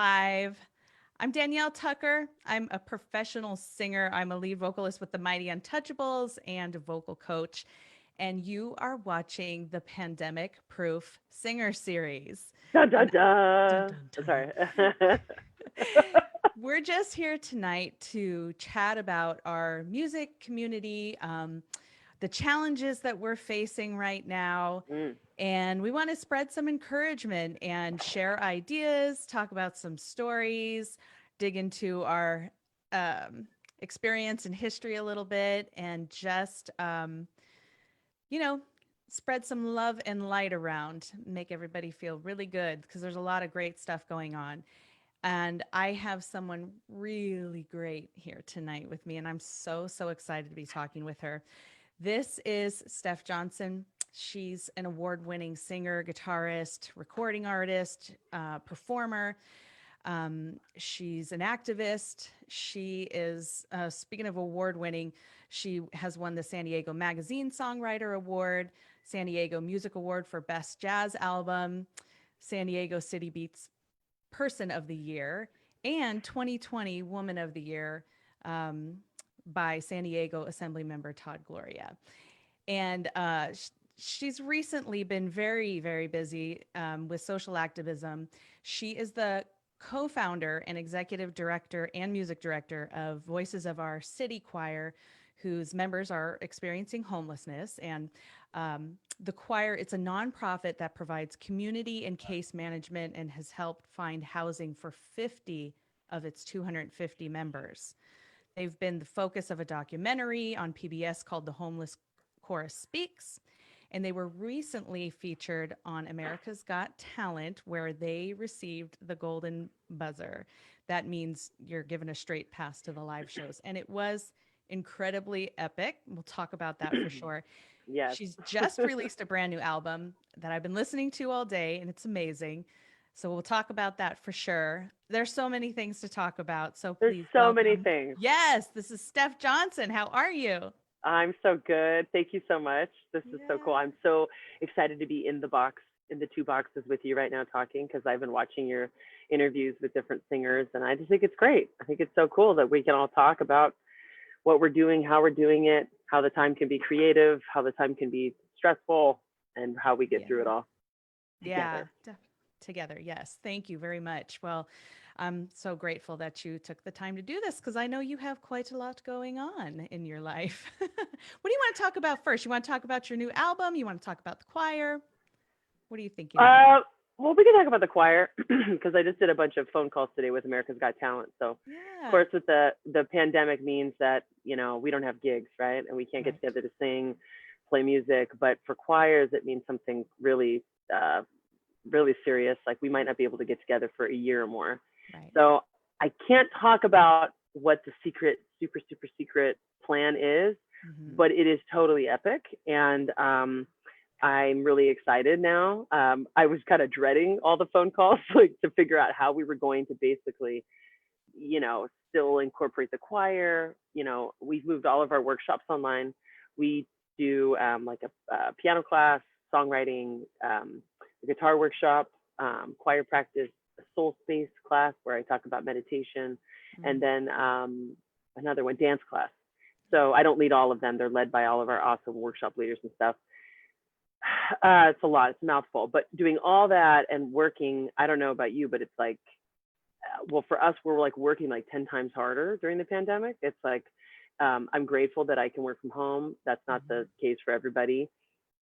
5. I'm Danielle Tucker. I'm a professional singer. I'm a lead vocalist with the Mighty Untouchables and a vocal coach. And you are watching the Pandemic Proof Singer Series. Dun, dun, And dun, dun. dun, dun. Sorry. We're just here tonight to chat about our music community, the challenges that we're facing right now. Mm. And we want to spread some encouragement and share ideas, talk about some stories, dig into our um, experience and history a little bit, and just, you know, spread some love and light around, make everybody feel really good because there's a lot of great stuff going on. And I have someone really great here tonight with me, and I'm so excited to be talking with her. This is Steph Johnson. She's an award winning singer, guitarist, recording artist, performer. She's an activist. She is, speaking of award winning, she has won the San Diego Magazine Songwriter Award, San Diego Music Award for Best Jazz Album, San Diego City Beats Person of the Year, and 2020 Woman of the Year um, by San Diego Assembly Member Todd Gloria. And she's recently been very busy with social activism. She is the co-founder and executive director and music director of Voices of Our City Choir, whose members are experiencing homelessness. And the choir, it's a nonprofit that provides community and case management and has helped find housing for 50 of its 250 members. They've been the focus of a documentary on PBS called The Homeless Chorus Speaks. And they were recently featured on America's Got Talent, where they received the Golden Buzzer. That means you're given a straight pass to the live shows. And it was incredibly epic. We'll talk about that for sure. Yes. She's just released a brand new album that I've been listening to all day, and it's amazing. So we'll talk about that for sure. There's so many things to talk about. So There's please so many welcome. things. Yes, this is Steph Johnson. How are you? I'm so good. Thank you so much. This is so cool. Yeah. I'm so excited to be in the box, in the two boxes with you right now talking, because I've been watching your interviews with different singers, and I just think it's great. I think it's so cool that we can all talk about what we're doing, how we're doing it, how the time can be creative, how the time can be stressful, and how we get Yeah. through it all Yeah. together. Together. Yes. Thank you very much. Well, I'm so grateful that you took the time to do this because I know you have quite a lot going on in your life. What do you want to talk about first? You want to talk about your new album? You want to talk about the choir? What are you thinking about? Uh, well, we can talk about the choir because I just did a bunch of phone calls today with America's Got Talent. So, of Yeah. course, with the pandemic means that we don't have gigs, right, and we can't get Right. together to sing, play music. But for choirs, it means something really, really serious. Like we might not be able to get together for a year or more. Right. So I can't talk about what the secret, super secret plan is, Mm-hmm. but it is totally epic, and I'm really excited now. I was kind of dreading all the phone calls, like to figure out how we were going to basically, still incorporate the choir. We've moved all of our workshops online. We do like a piano class, songwriting, a guitar workshop, choir practice, a soul space class where I talk about meditation, and Mm. then another one, dance class. So I don't lead all of them. They're led by all of our awesome workshop leaders and stuff. It's a lot. It's a mouthful. But doing all that and working, I don't know about you, but it's like, well, for us, we're like working like 10 times harder during the pandemic. It's like, I'm grateful that I can work from home. That's not Mm-hmm. the case for everybody.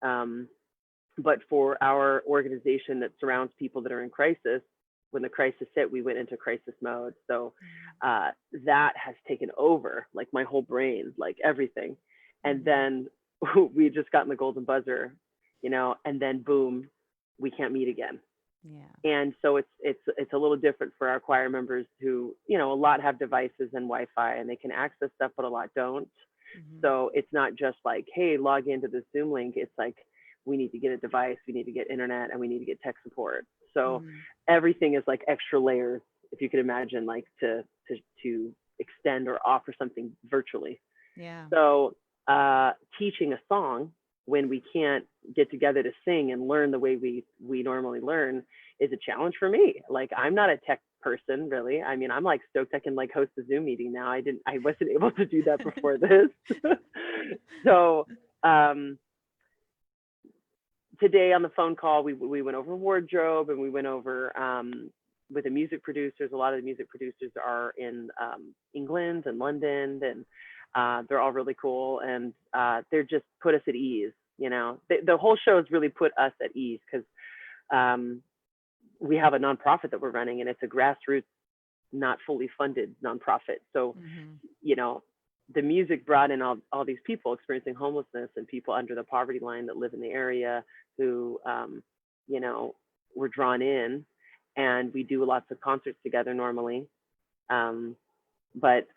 Um, but for our organization that surrounds people that are in crisis, when the crisis hit, we went into crisis mode. So that has taken over like my whole brain, like everything. And Mm-hmm. then we just gotten the golden buzzer, and then boom, we can't meet again. Yeah. And so it's a little different for our choir members who, a lot have devices and Wi-Fi and they can access stuff, but a lot don't. Mm-hmm. So it's not just like, hey, log into this Zoom link. It's like we need to get a device, we need to get internet, and we need to get tech support. So Mm-hmm. everything is like extra layers, if you could imagine, like to extend or offer something virtually. Yeah. So teaching a song when we can't get together to sing and learn the way we normally learn is a challenge for me. Like I'm not a tech person, really. I mean, I'm like stoked I can like host a Zoom meeting now. I wasn't able to do that before this. So today on the phone call, we went over wardrobe, and we went over with the music producers. A lot of the music producers are in England and London, and they're all really cool, and they're just put us at ease. You know, the whole show has really put us at ease because we have a nonprofit that we're running, and it's a grassroots, not fully funded nonprofit. So, you know, the music brought in all these people experiencing homelessness and people under the poverty line that live in the area who, you know, were drawn in, and we do lots of concerts together normally. But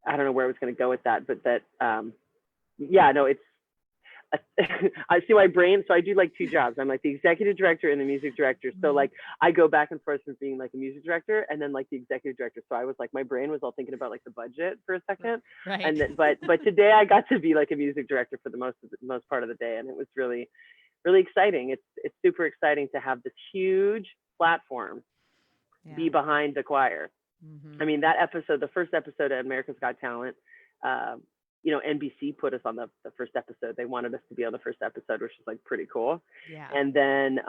I don't know where I was going to go with that, but that, yeah, no, it's, I see my brain. So I do like two jobs. I'm like the executive director and the music director. So like I go back and forth from being like a music director and then like the executive director. So I was like, my brain was all thinking about like the budget for a second. Right. And then, but today I got to be like a music director for the most part of the day. And it was really, really exciting. It's super exciting to have this huge platform be behind the choir. I mean, that episode, the first episode of America's Got Talent, you know, NBC put us on the first episode. They wanted us to be on the first episode, which is like pretty cool. Yeah. And then,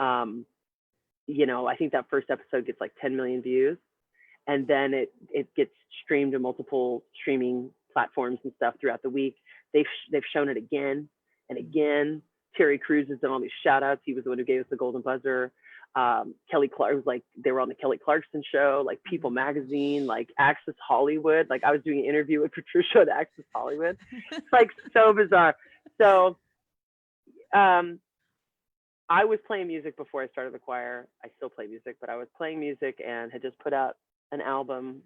you know, I think that first episode gets like 10 million views, and then it gets streamed to multiple streaming platforms and stuff throughout the week. They've shown it again and again. Terry Crews has done all these shout outs. He was the one who gave us the golden buzzer. Kelly Clark was like, they were on the Kelly Clarkson show, like People Magazine, like Access Hollywood. Like I was doing an interview with Patricia at Access Hollywood. It's like so bizarre. So I was playing music before I started the choir. I still play music, but I was playing music and had just put out an album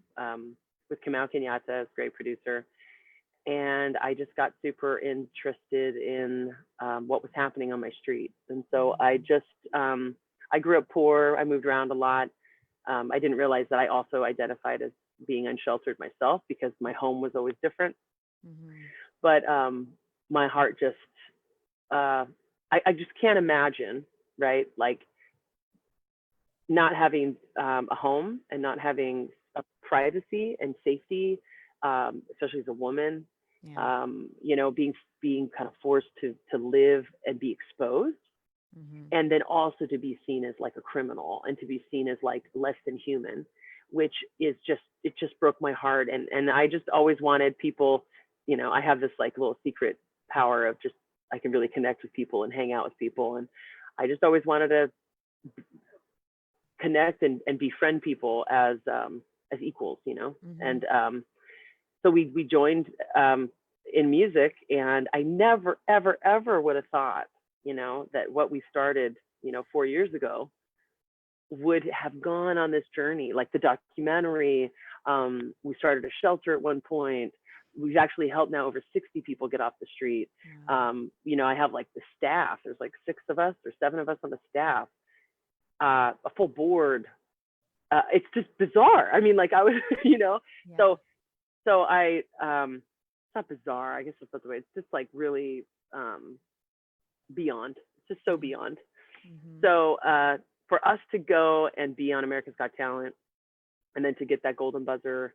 with Kamau Kenyatta, a great producer. And I just got super interested in what was happening on my street. And so I just, I grew up poor. I moved around a lot. I didn't realize that I also identified as being unsheltered myself because my home was always different. But my heart just, I just can't imagine, right? Like not having a home and not having a privacy and safety, especially as a woman, you know, being kind of forced to live and be exposed. And then also to be seen as like a criminal and to be seen as like less than human, which is just, it just broke my heart. And I just always wanted people, you know, I have this like little secret power of just, I can really connect with people and hang out with people. And I just always wanted to connect and befriend people as equals, you know? And so we joined in music, and I never, ever, ever would have thought, you know, that what we started, you know, 4 years ago would have gone on this journey. Like the documentary, we started a shelter at one point. We've actually helped now over 60 people get off the street. You know, I have like the staff, there's like 6 of us or 7 of us on the staff, a full board. It's just bizarre. I mean, like I was, you know, so I, it's not bizarre. I guess that's not the way. It's just like really, beyond. It's just so beyond. So for us to go and be on America's Got Talent and then to get that golden buzzer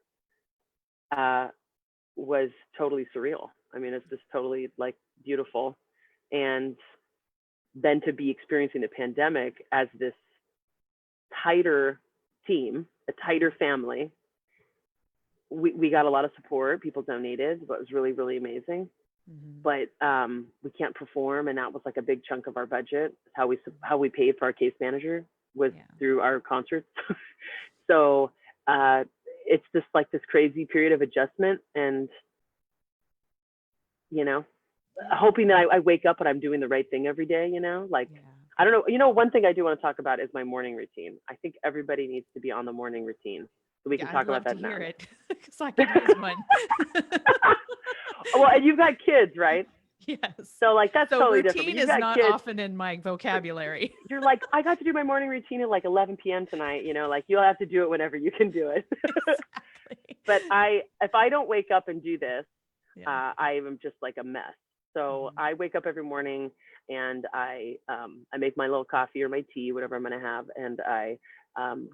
was totally surreal. I mean, it's just totally like beautiful. And then to be experiencing the pandemic as this tighter team, a tighter family. We got a lot of support. People donated, but it was really, really amazing. But we can't perform, and that was like a big chunk of our budget. How we paid for our case manager was through our concerts. So it's just like this crazy period of adjustment, and you know, hoping that I wake up and I'm doing the right thing every day. You know, like I don't know. You know, one thing I do want to talk about is my morning routine. I think everybody needs to be on the morning routine, so we can talk about that now. I'd love to hear it because I could use one. Well, and you've got kids, right? Yes. So like that's totally different. Routine is not kids, often in my vocabulary. You're like, I got to do my morning routine at like 11 p.m. tonight. You know, like you'll have to do it whenever you can do it. Exactly. But if I don't wake up and do this, I am just like a mess. So I wake up every morning and I make my little coffee or my tea, whatever I'm gonna have, and I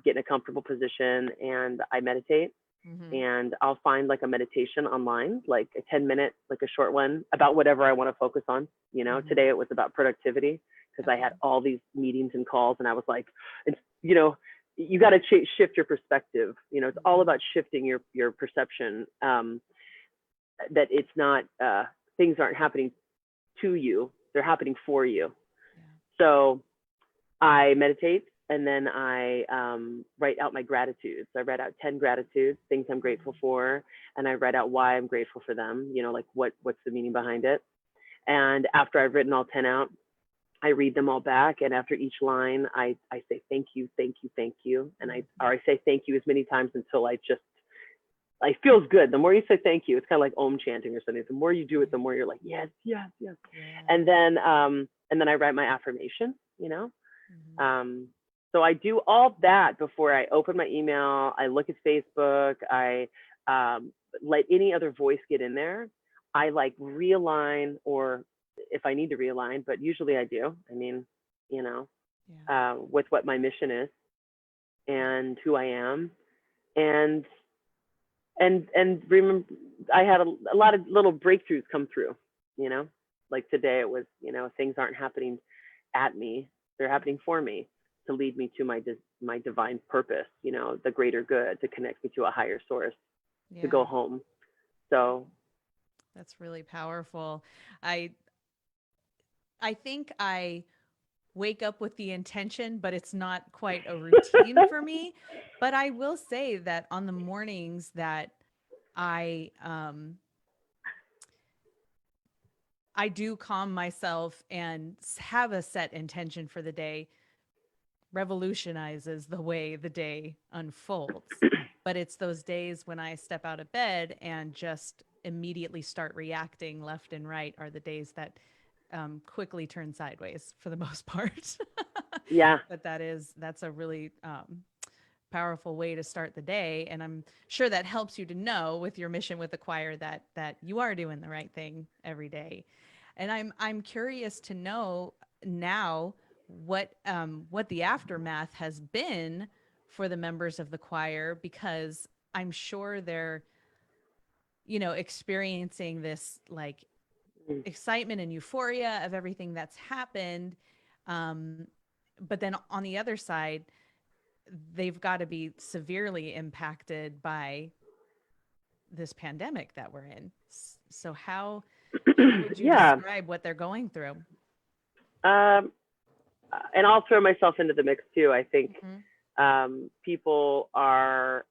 get in a comfortable position, and I meditate. Mm-hmm. And I'll find like a meditation online, like a 10-minute, like a short one about whatever I want to focus on. Mm-hmm. Today it was about productivity because I Okay. had all these meetings and calls, and I was like, it's, you got to shift your perspective. It's all about shifting your perception, that it's not, things aren't happening to you, they're happening for you. Yeah. So I meditate, and then I write out my gratitudes. I write out 10 gratitudes, things I'm grateful for, and I write out why I'm grateful for them, like what's the meaning behind it. And after I've written all 10 out, I read them all back. And after each line, I say, thank you, thank you, thank you. And I say thank you as many times until it feels good. The more you say thank you, it's kind of like Om chanting or something. The more you do it, the more you're like, yes, yes, yes. Yeah. And then I write my affirmation, so I do all that before I open my email. I look at Facebook. I let any other voice get in there. I like realign, or if I need to realign, but usually I do. I mean, with what my mission is and who I am. And remember, I had a lot of little breakthroughs come through, like today it was, things aren't happening at me, they're happening for me to lead me to my divine purpose, the greater good, to connect me to a higher source, to go home. So that's really powerful. I think I wake up with the intention, but it's not quite a routine for me. But I will say that on the mornings that I do calm myself and have a set intention for the day, revolutionizes the way the day unfolds. But it's those days when I step out of bed and just immediately start reacting left and right are the days that quickly turn sideways for the most part. yeah. But that's a really powerful way to start the day. And I'm sure that helps you to know with your mission with the choir that you are doing the right thing every day. And I'm curious to know now what the aftermath has been for the members of the choir, because I'm sure they're experiencing this like excitement and euphoria of everything that's happened, but then on the other side they've got to be severely impacted by this pandemic that we're in. So how would you Yeah. describe what they're going through? And I'll throw myself into the mix too. I think people are,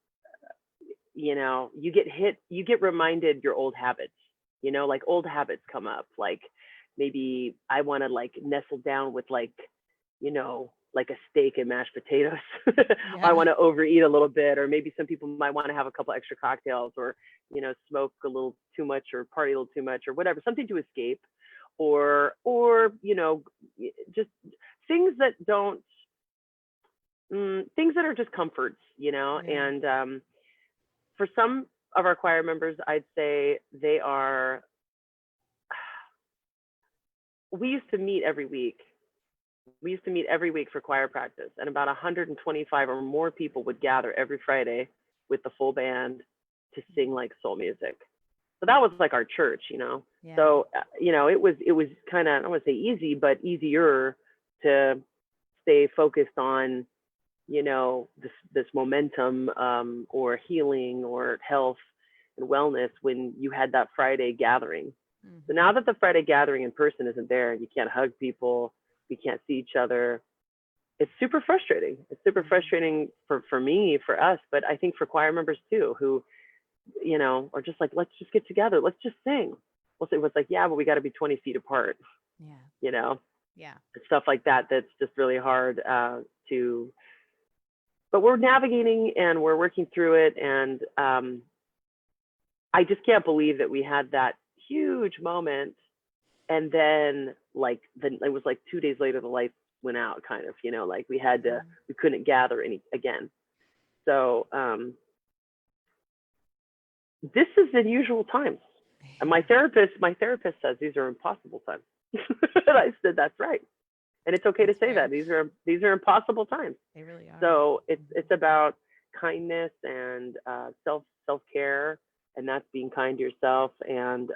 you get reminded your old habits, like old habits come up. Like maybe I want to like nestle down with like a steak and mashed potatoes. I want to overeat a little bit, or maybe some people might want to have a couple extra cocktails, or smoke a little too much, or party a little too much, or whatever, something to escape, or just things that don't things that are just comforts, and for some of our choir members, I'd say we used to meet every week. We used to meet every week for choir practice, and about 125 or more people would gather every Friday with the full band to sing like soul music. So that was like our church, Yeah. So, it was kind of, I don't want to say easy, but easier to stay focused on, this momentum, or healing or health and wellness when you had that Friday gathering. So now that the Friday gathering in person isn't there, you can't hug people, we can't see each other. It's super frustrating. It's super frustrating for me, for us, but I think for choir members too, who, are just like, let's just get together, let's just sing. We'll say, what's like, yeah, but we got to be 20 feet apart. Yeah. Yeah. Stuff like that. That's just really hard but we're navigating and we're working through it. And I just can't believe that we had that huge moment. And then it was like 2 days later, the lights went out, kind of, like we couldn't gather again. So this is unusual times. And my therapist says these are impossible times. And I said, that's right. And it's okay to That's say fair. that these are impossible times. They really are. So Mhm. it's about kindness and self-care, and that's being kind to yourself, and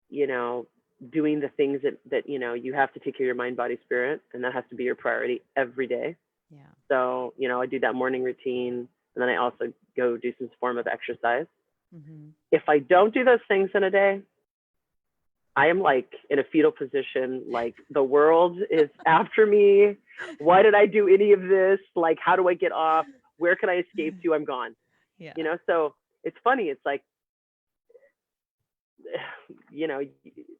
you know, doing the things that you know you have to take care of your mind, body, spirit, and that has to be your priority every day. Yeah. So, you know, I do that morning routine, and then I also go do some form of exercise. Hmm. If I don't do those things in a day, I am like in a fetal position, like the world is after me. Why did I do any of this? Like, how do I get off? Where can I escape to? I'm gone. You Yeah. know, so it's funny. It's like, you know,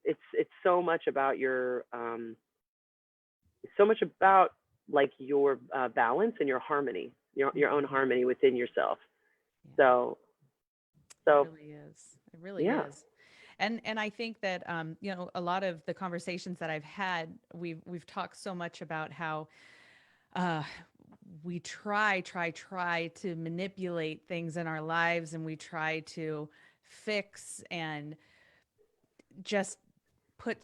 it's so much about your, it's so much about like your balance and your harmony, your own Hmm. harmony within yourself. Yeah. So, It so really is. It really yeah. is. And I think that you know, a lot of the conversations that I've had, we've talked so much about how uh, we try to manipulate things in our lives, and we try to fix and just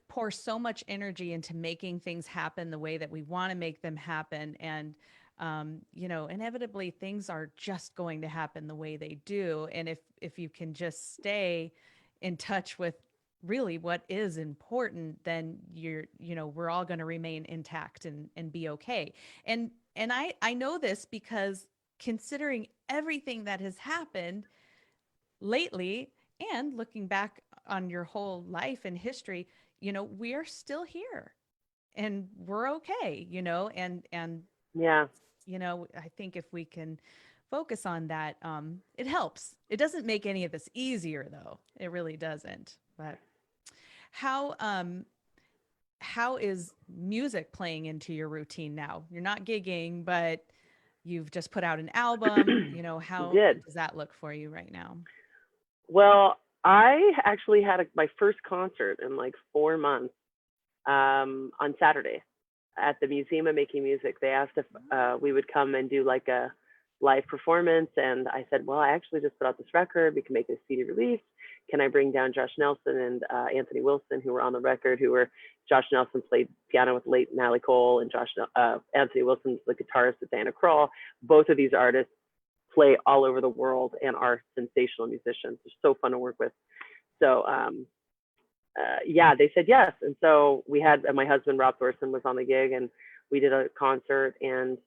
pour so much energy into making things happen the way that we want to make them happen. And you know, inevitably things are just going to happen the way they do. And if you can just stay in touch with really what is important, then you know, we're all going to remain intact and be okay. And I know this because considering everything that has happened lately and looking back on your whole life and history, you know, we are still here and we're okay, you know, and Yeah. you know, I think if we can focus on that, it helps. It doesn't make any of this easier though. It really doesn't. But how how is music playing into your routine now? You're not gigging, but you've just put out an album. You know, how Did. does that look for you right now? Well, I actually had my first concert in like 4 months on Saturday at the Museum of Making Music. They asked if we would come and do like a live performance, and I said, "Well, I actually just put out this record. We can make a CD release. Can I bring down Josh Nelson and Anthony Wilson, who were on the record? Who were Josh Nelson played piano with late Natalie Cole, and Anthony Wilson's the guitarist with Diana Krall. Both of these artists play all over the world and are sensational musicians. They're so fun to work with. So yeah, they said yes. And so we had, and my husband, Rob Thorson, was on the gig, and we did a concert. And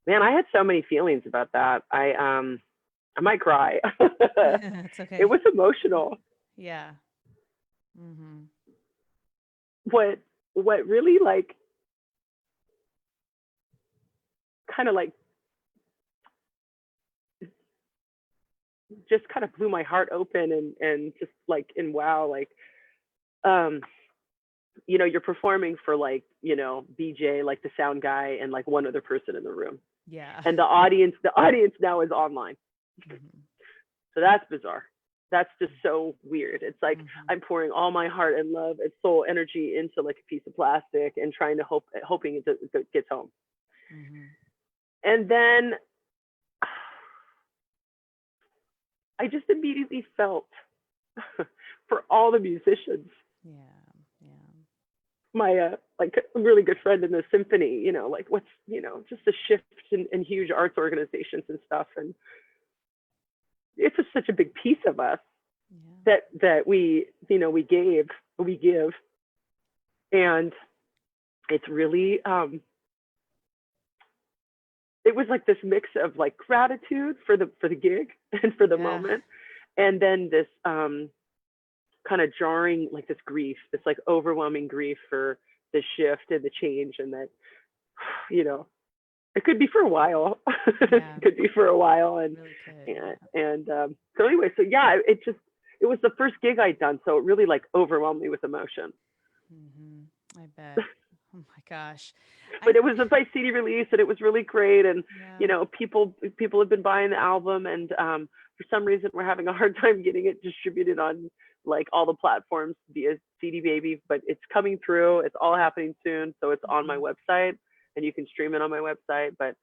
man, I had so many feelings about that. I might cry. It's It okay. was emotional. Yeah. Mm-hmm. What, what really like, kind of like, just kind of blew my heart open, and just like, in wow, like, um, you know, you're performing for like, you know, BJ, like the sound guy, and like one other person in the room. Yeah. And the audience now is online. Mm-hmm. So that's bizarre. That's just so weird. It's like Mm-hmm. I'm pouring all my heart and love and soul energy into like a piece of plastic and trying to hoping it gets home. Mm-hmm. And then I just immediately felt for all the musicians, Yeah. Yeah. my like a really good friend in the symphony, you know, like what's, you know, just the shifts in huge arts organizations and stuff. And it's just such a big piece of us Yeah. that we, you know, we give. And it's really it was like this mix of like gratitude for the gig and for the Yeah. moment, and then this kind of jarring, like this grief, this like overwhelming grief for the shift and the change, and that, you know, it could be for a while. Yeah. It could be for a while. It And really could. and Yeah. and so anyway, so yeah, it was the first gig I'd done, so it really like overwhelmed me with emotion. Mm-hmm. I bet. Oh my gosh. But I it was a by CD release, and it was really great. And you yeah. know, people have been buying the album, and for some reason we're having a hard time getting it distributed on like all the platforms via CD Baby, but it's coming through. It's all happening soon, so it's on my Mm-hmm. website, and you can stream it on my website. But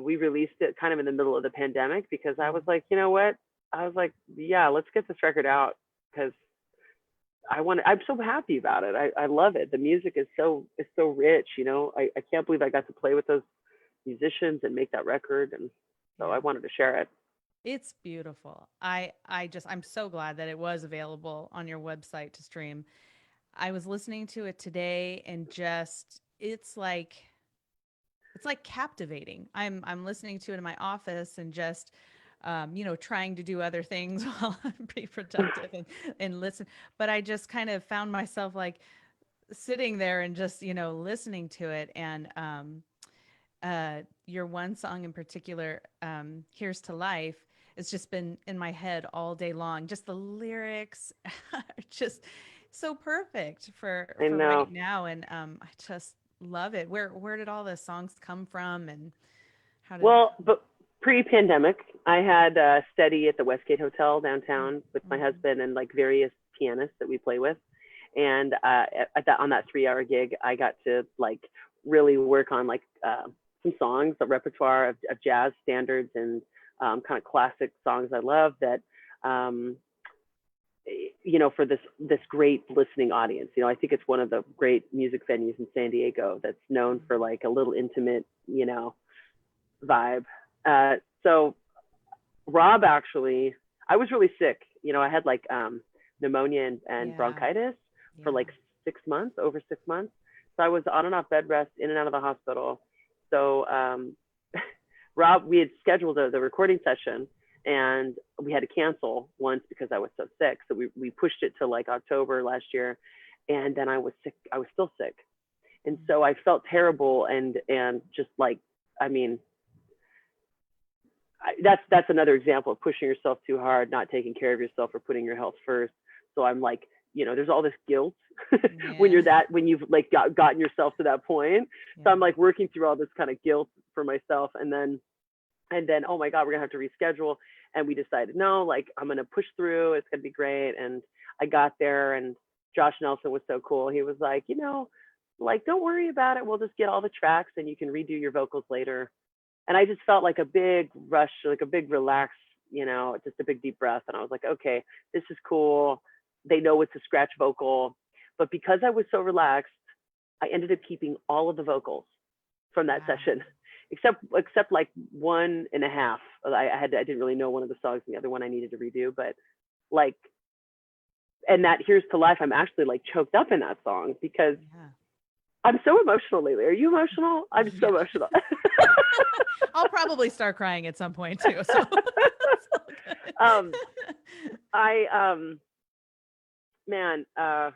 we released it kind of in the middle of the pandemic because I was Mm-hmm. like, you know what? I was like, yeah, let's get this record out because I'm so happy about it. I love it. The music is so rich, you know. I can't believe I got to play with those musicians and make that record. And so I Yeah. wanted to share it. It's beautiful. I'm so glad that it was available on your website to stream. I was listening to it today and just it's like captivating. I'm listening to it in my office and just trying to do other things while I'm pretty productive and listen. But I just kind of found myself like sitting there and just, listening to it. And your one song in particular, Here's to Life, it's just been in my head all day long. Just the lyrics are just so perfect for I right know. now. And I just love it. Where did all the songs come from and how did Well, but pre-pandemic, I had a steady at the Westgate Hotel downtown with my Mhm. husband and like various pianists that we play with. And on that 3 hour gig, I got to like really work on like some songs, a repertoire of jazz standards and kind of classic songs I love that, um, for this great listening audience. I think it's one of the great music venues in San Diego that's known for like a little intimate, vibe. So Rob actually, I was really sick. I had like pneumonia and Yeah, bronchitis for yeah. like 6 months, over 6 months. So I was on and off bed rest, in and out of the hospital. So Rob, we had scheduled the recording session, and we had to cancel once because I was so sick. So we pushed it to like October last year, and then I was sick. I was still sick, and so I felt terrible and just like, I mean, that's another example of pushing yourself too hard, not taking care of yourself or putting your health first. So I'm like, there's all this guilt Yeah, when you've like gotten yourself to that point. So yeah. I'm like working through all this kind of guilt for myself, and then oh my god, we're gonna have to reschedule. And we decided, no, like I'm gonna push through, it's gonna be great. And I got there, and Josh Nelson was so cool. He was like, like, don't worry about it, we'll just get all the tracks and you can redo your vocals later. And I just felt like a big rush, like a big relax, just a big deep breath. And I was like, okay, this is cool. They know it's a scratch vocal. But because I was so relaxed, I ended up keeping all of the vocals from that Wow. session, except like one and a half. I didn't really know one of the songs, and the other one I needed to redo. But like, and that Here's to Life, I'm actually like choked up in that song because Yeah. I'm so emotional lately. Are you emotional? I'm so Yeah. emotional. I'll probably start crying at some point too. So it's all um, good. I man, I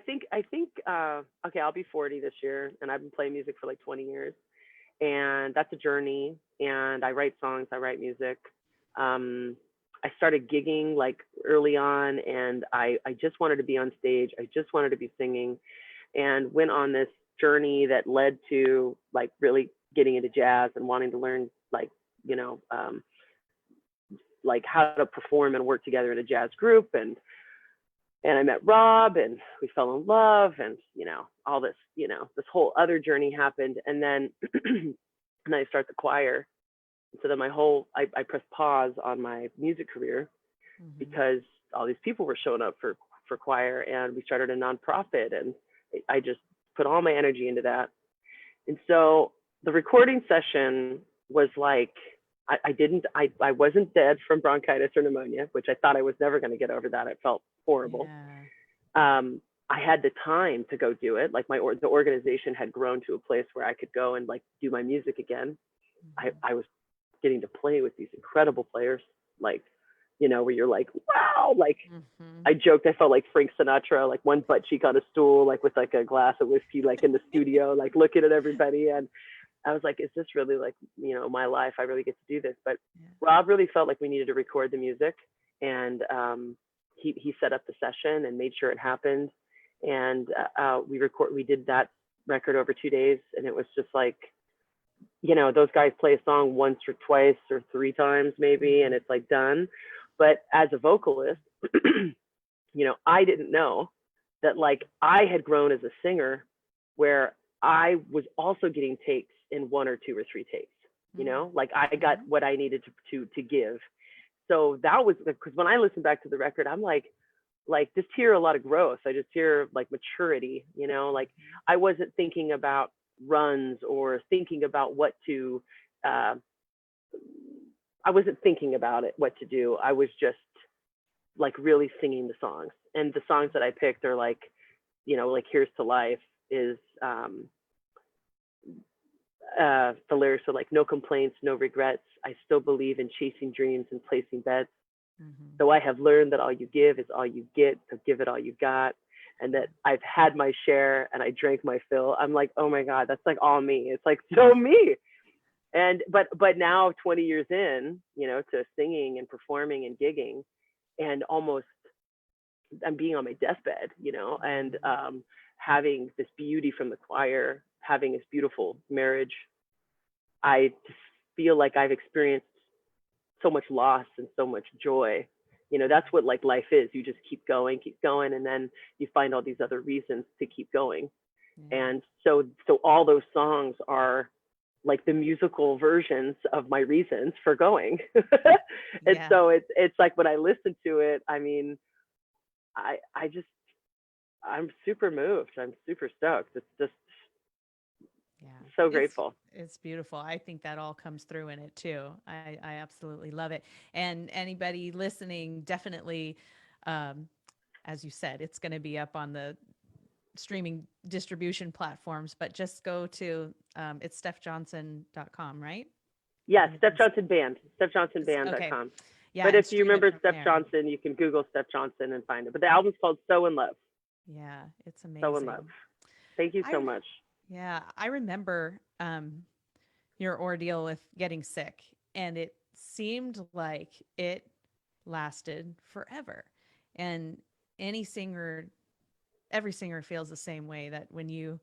think okay, I'll be 40 this year, and I've been playing music for like 20 years, and that's a journey. And I write songs, I write music. um I started gigging like early on, and I just wanted to be on stage, I just wanted to be singing, and went on this journey that led to like really getting into jazz and wanting to learn like, you know um like how to perform and work together in a jazz group. And I met Rob, and we fell in love, and all this, this whole other journey happened. And then and then I start the choir. And so then I pressed pause on my music career Mhm. because all these people were showing up for choir, and we started a nonprofit, and I just put all my energy into that. And so the recording session was like, I wasn't dead from bronchitis or pneumonia, which I thought I was never going to get over that. It felt horrible. Yeah. I had the time to go do it. Like the organization had grown to a place where I could go and like do my music again. Mhm. I was getting to play with these incredible players, like, where you're like, wow, like Mhm. I joked I felt like Frank Sinatra, like one butt cheek on a stool, like with like a glass of whiskey, like in the studio, like looking at everybody. And I was like, is this really like, my life? I really get to do this. But Yeah. Rob really felt like we needed to record the music. And he set up the session and made sure it happened. And we did that record over 2 days. And it was just like, those guys play a song once or twice or three times maybe, and Mhm. it's like done. But as a vocalist, I didn't know that like I had grown as a singer where I was also getting takes in one or two or three takes, like I got Mhm. what I needed to give. So that was because when I listen back to the record, I'm like, just hear a lot of growth. I just hear like maturity, like I wasn't thinking about runs or thinking about what to, uh, I wasn't thinking about it, what to do. I was just like really singing the songs. And the songs that I picked are like, like Here's to Life is, the lyrics are like, no complaints, no regrets. I still believe in chasing dreams and placing bets. Mm-hmm. So I have learned that all you give is all you get. So give it all you got. And that I've had my share and I drank my fill. I'm like, oh my God, that's like all me. It's like so me. And but now 20 years in, to singing and performing and gigging, and almost I'm being on my deathbed, and having this beauty from the choir, having this beautiful marriage. I just feel like I've experienced so much loss and so much joy. That's what like life is. You just keep going, and then you find all these other reasons to keep going. Yeah. And so all those songs are like the musical versions of my reasons for going. And Yeah. so it's like when I listen to it, I mean, I'm super moved. I'm super stoked. It's just Yeah. so It's grateful. it's beautiful. I think that all comes through in it too. I absolutely love it. And anybody listening, definitely, um, as you said, it's going to be up on the streaming distribution platforms, but just go to it's stephjohnson.com, right? Yes, And you Steph can Johnson Band, okay. StephJohnsonBand.com. Yeah, But and if you stream it remember from Steph there. Johnson, you can Google Steph Johnson and find it. But the album's called So in Love. Yeah, it's So in Love. amazing. Thank you so I much. yeah, I remember your ordeal with getting sick, and it seemed like it lasted forever. And any singer, every singer feels the same way, that when you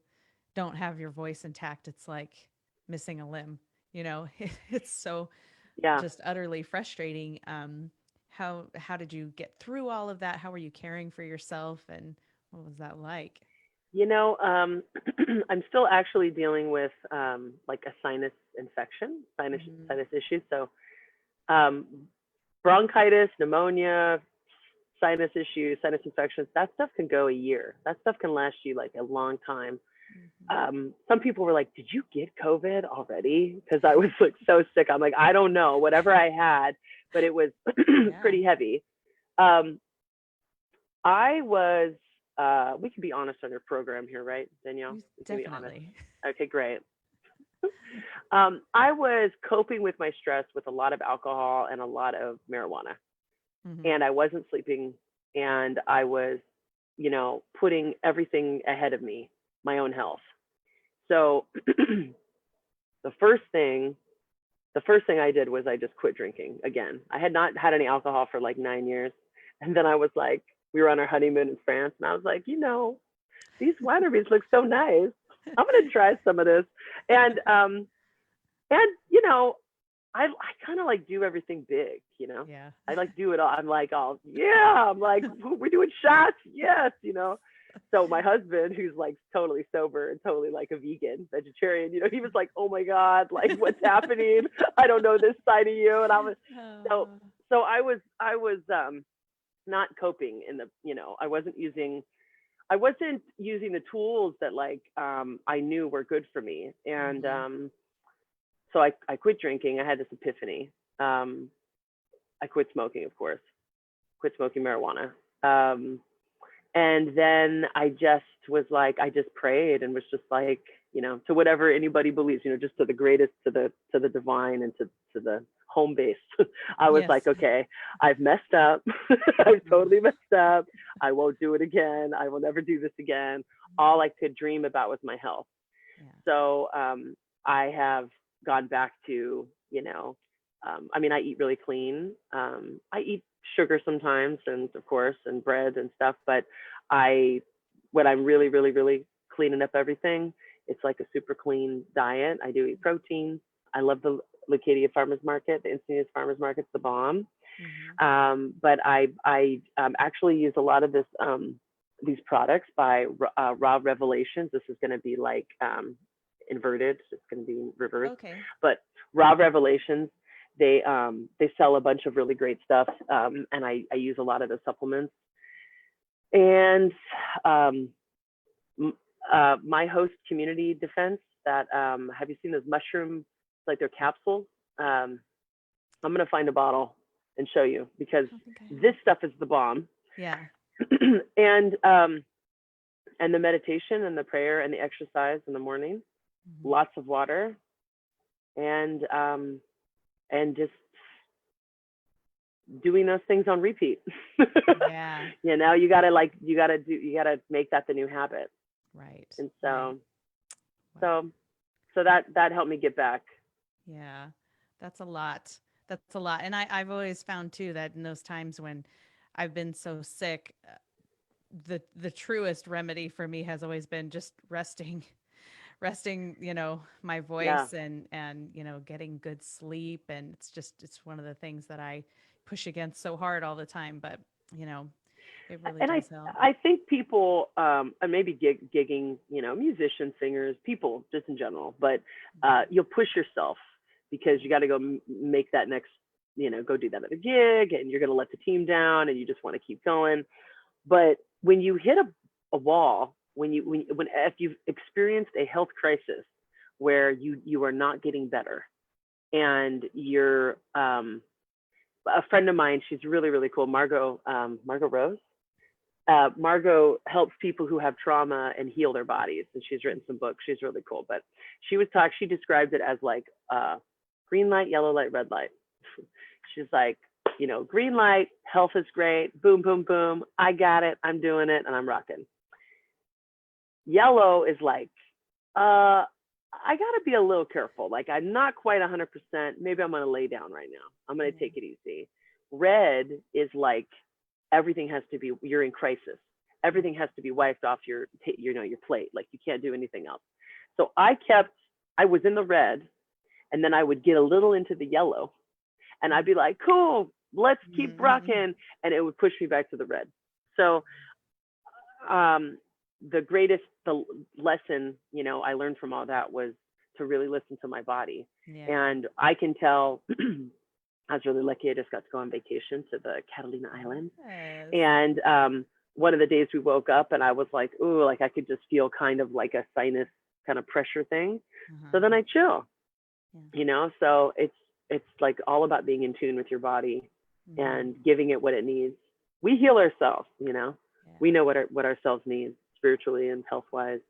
don't have your voice intact, it's like missing a limb. You know, it's so Yeah. just utterly frustrating. How did you get through all of that? How were you caring for yourself, and what was that like? I'm still actually dealing with like a sinus infection, Mm-hmm. sinus issues. So um, bronchitis, pneumonia, sinus issues, sinus infections, that stuff can go a year. That stuff can last you like a long time. Mm-hmm. Some people were like, did you get COVID already? Because I was like so sick. I'm like, I don't know, whatever I had, but it was Yeah, pretty heavy. Um, I was, we can be honest on your program here, right, Danielle? We can be honest. definitely. Okay, great. I was coping with my stress with a lot of alcohol and a lot of marijuana, Mm-hmm. and I wasn't sleeping, and I was, putting everything ahead of me, my own health. So the first thing, I did was I just quit drinking again. I had not had any alcohol for like 9 years, and then I was like, we were on our honeymoon in France, and I was like, these wineries look so nice. I'm gonna try some of this, and I kind of like do everything big. Yeah. I like do it all. I'm like, oh yeah, I'm like, we're doing shots, yes. So my husband, who's like totally sober and totally like a vegan, vegetarian, he was like, oh my God, like what's happening? I don't know this side of you. And I was so Oh, so I was not coping in the, I wasn't using the tools that like I knew were good for me. And mm-hmm. so I quit drinking. I had this epiphany. I quit smoking, of course, quit smoking marijuana. Um, and then I just was like, I just prayed and was just like, to whatever anybody believes, just to the greatest, to the divine, and to the home base. I was like, Yes. okay, I've messed up. I've Mhm. totally messed up. I won't do it again. I will never do this again. All I could dream about was my health. Yeah. So I have gone back to, I mean, I eat really clean. I eat sugar sometimes, and of course, and bread and stuff. But when I'm really, really, really cleaning up everything, it's like a super clean diet. I do eat protein. I love the Leucadia Farmers Market. The Encinitas Farmers Market's the bomb. Mm-hmm. But I actually use a lot of these products by Raw Revelations. This is going to be like inverted. It's going to be reversed. Okay. But Raw Revelations, they sell a bunch of really great stuff, and I use a lot of the supplements. And um, my host community defense that have you seen those mushrooms, like they're capsules? I'm gonna find a bottle and show you because I don't think I this have. stuff is the bomb. Yeah. and and the meditation and the prayer and the exercise in the morning, Mhm. lots of water, and just doing those things on repeat. Yeah. You know, you gotta make that the new habit. Right. And Right. Wow. so that helped me get back. Yeah. That's a lot. That's a lot. And I've always found too that in those times when I've been so sick, the truest remedy for me has always been just resting, resting, my Yeah. voice and getting good sleep. And it's one of the things that I push against so hard all the time, but you know, it really And does help. I think people, and maybe gigging, musicians, singers, people just in general, but Mhm. you'll push yourself because you got to go make that next, go do that at a gig, and you're going to let the team down, and you just want to keep going. But when you hit a wall, when if you've experienced a health crisis where you are not getting better, and you're a friend of mine, she's really really cool, Margot Rose. Margot helps people who have trauma and heal their bodies, and she's written some books. She's really cool. But she described it as like green light, yellow light, red light. She's like, green light, health is great, boom, boom, boom. I got it. I'm doing it, and I'm rocking. Yellow is like, I gotta be a little careful. Like I'm not quite 100%. Maybe I'm gonna lay down right now. I'm gonna Yeah. take it easy. Red is like everything has to be. You're in crisis. Everything has to be wiped off your plate. Like you can't do anything else. So I was in the red, and then I would get a little into the yellow, and I'd be like, cool, let's keep Mhm. rocking, and it would push me back to the red. So um, the lesson, I learned from all that was to really listen to my body. Yeah. And I can tell I was really lucky. I just got to go on vacation to the Catalina Islands. Yes. And one of the days we woke up and I was like, ooh, like I could just feel kind of like a sinus kind of pressure thing. So Uh-huh. then I chill, Yeah. so it's like all about being in tune with your body Mhm. and giving it what it needs. We heal ourselves. We Yeah. know what our cells need spiritually and health wise,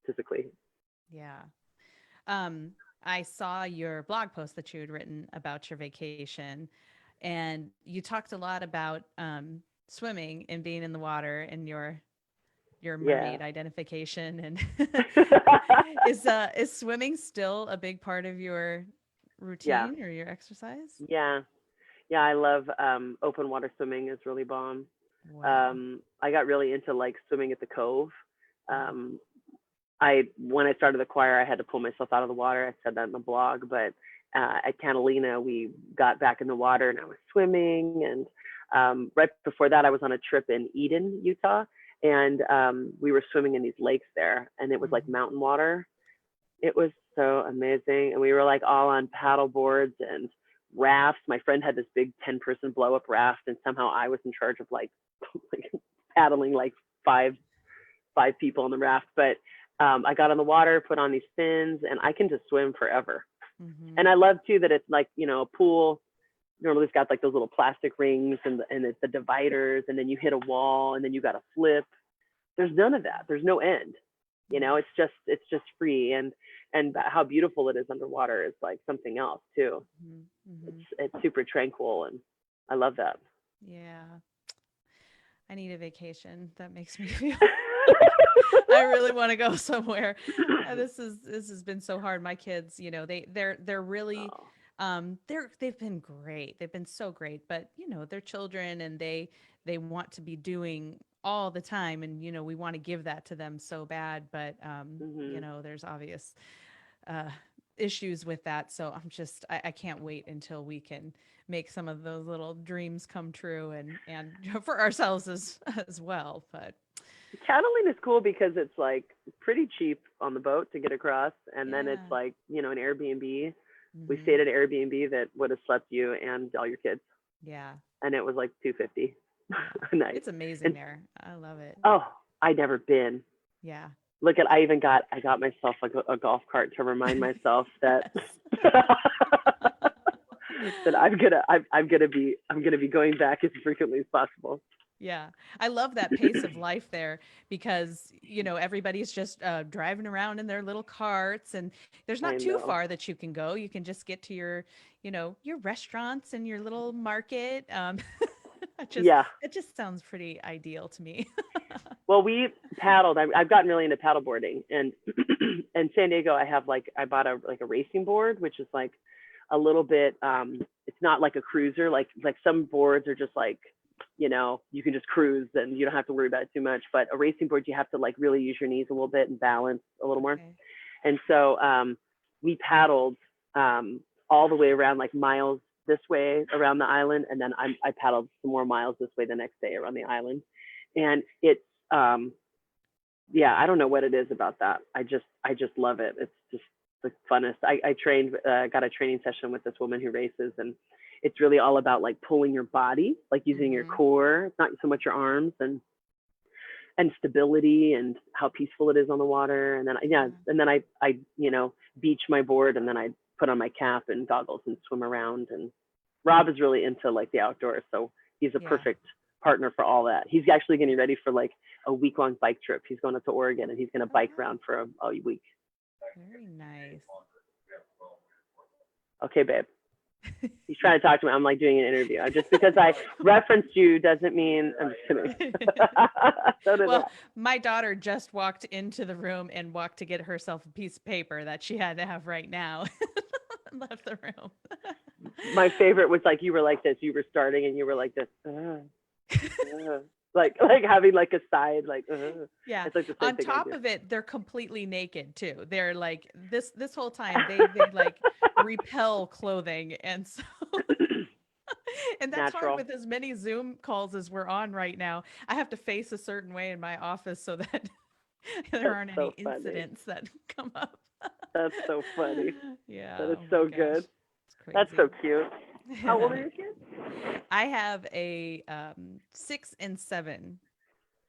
physically. Yeah. Um, I saw your blog post that you had written about your vacation, and you talked a lot about swimming and being in the water and your Yeah. mermaid identification. And is swimming still a big part of your Yeah. routine or your exercise? Yeah. Yeah. I love open water swimming is really bomb. Wow. I got really into like swimming at the cove. Mhm. Um, when I started the choir, I had to pull myself out of the water. I said that in the blog, but at Catalina, we got back in the water and I was swimming. And right before that, I was on a trip in Eden, Utah, and we were swimming in these lakes there, and it was like Mhm. mountain water. It was so amazing, and we were like all on paddle boards and rafts. My friend had this big 10-person blow up raft, and somehow I was in charge of like, like paddling like five five people on the raft. But I got on the water, put on these fins, and I can just swim forever. And Mhm. I love too that it's like, a pool. Normally it's got like those little plastic rings and it's the dividers, and then you hit a wall, and then you got to flip. There's none of that. There's no end. Yeah. It's just free, and how beautiful it is underwater is like something else too. Mhm. Mhm. It's super tranquil, and I love that. Yeah. I need a vacation. That makes me feel I really want to go somewhere. This has been so hard. My kids, they're really Oh. they've been great. They've been so great, but they're children and they want to be doing all the time, and we want to give that to them so bad, but Mhm. there's obvious uh issues with that. So I can't wait until we can make some of those little dreams come true, and for ourselves as well. But Catalina is cool because it's like pretty cheap on the boat to get across, and then it's yeah. like an Airbnb. We Hmm. stayed at an Airbnb that would have slept you and all your kids, Yeah. and it was like 250. Yeah. Nice. It's amazing And there. I love it. oh, I'd never been. Yeah. Look at I got myself like a golf cart to remind myself that Yes. that I'm gonna be going back as frequently as possible. Yeah. I love that pace of life there because, everybody's just driving around in their little carts and there's I not too know. far that you can go. You can just get to your restaurants and your little market. It just Yeah. it just sounds pretty ideal to me. Well, we paddled. I've gotten really into paddle boarding, and in San Diego, I bought a like a racing board, which is like a little bit. It's not like a cruiser. Like some boards are just like, you can just cruise and you don't have to worry about it too much. But a racing board, you have to like really use your knees a little bit and balance a little more. Okay. And so we paddled all the way around, like miles this way around the island, and then I paddled some more miles this way the next day around the island. And it's um, yeah, I don't know what it is about that. I just love it. It's just the funnest. I trained, got a training session with this woman who races, and it's really all about like pulling your body, like using your Mhm. core, it's not so much your arms, and stability and how peaceful it is on the water. And then yeah, Yeah. and then I beach my board, and then I put on my cap and goggles and swim around. And Rob is really into like the outdoors, so he's a Yeah. perfect partner for all that. He's actually getting ready for like a week-long bike trip. He's going up to Oregon, and he's going to Oh bike wow. around for a week. Very nice. Okay, babe. He's trying to talk to me. I'm like doing an interview. Just because I referenced you doesn't mean I'm just kidding. So did Well, that. my daughter just walked into the room and walked to get herself a piece of paper that she had to have right now and left the room. My favorite was like you were like this. You were starting, and you were like this. Like having like a side like. Yeah. It's like the same On thing I top do. of it, they're completely naked too. They're like this whole time they like repel clothing and so and that's hard Natural. with as many Zoom calls as we're on right now. I have to face a certain way in my office so that there That's aren't any so funny. incidents that come up. That's so funny. That Yeah, is oh my so gosh. good. It's That's so crazy. cute. How old are your kids? I have a 6 and 7.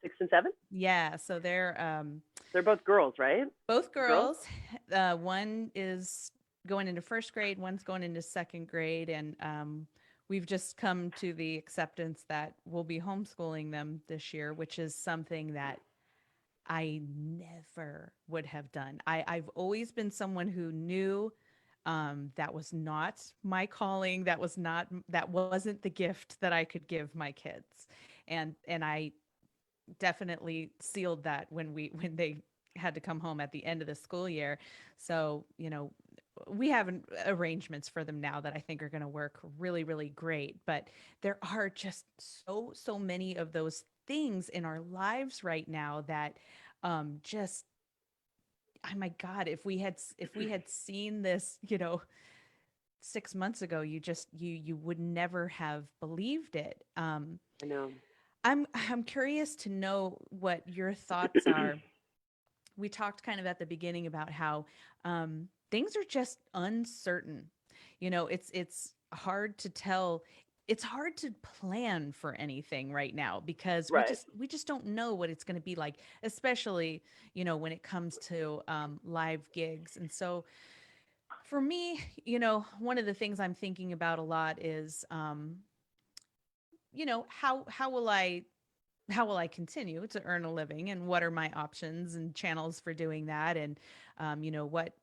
6 and 7. Yeah, so they're They're both girls, right? both Girls. girls. One is going into first grade, one's going into second grade, and we've just come to the acceptance that we'll be homeschooling them this year, which is something that I never would have done. I've always been someone who knew that was not my calling. That wasn't the gift that I could give my kids, and I definitely sealed that when they had to come home at the end of the school year. So, we have arrangements for them now that I think are going to work really, really great. But there are just so many of those things in our lives right now that just oh my God, if we had seen this, 6 months ago, you would never have believed it. I know. I'm curious to know what your thoughts are. We talked kind of at the beginning about how things are just uncertain. It's hard to tell. It's hard to plan for anything right now because we Right. just we just don't know what it's going to be like, especially when it comes to live gigs. And so for me, one of the things I'm thinking about a lot is how will I continue to earn a living, and what are my options and channels for doing that, and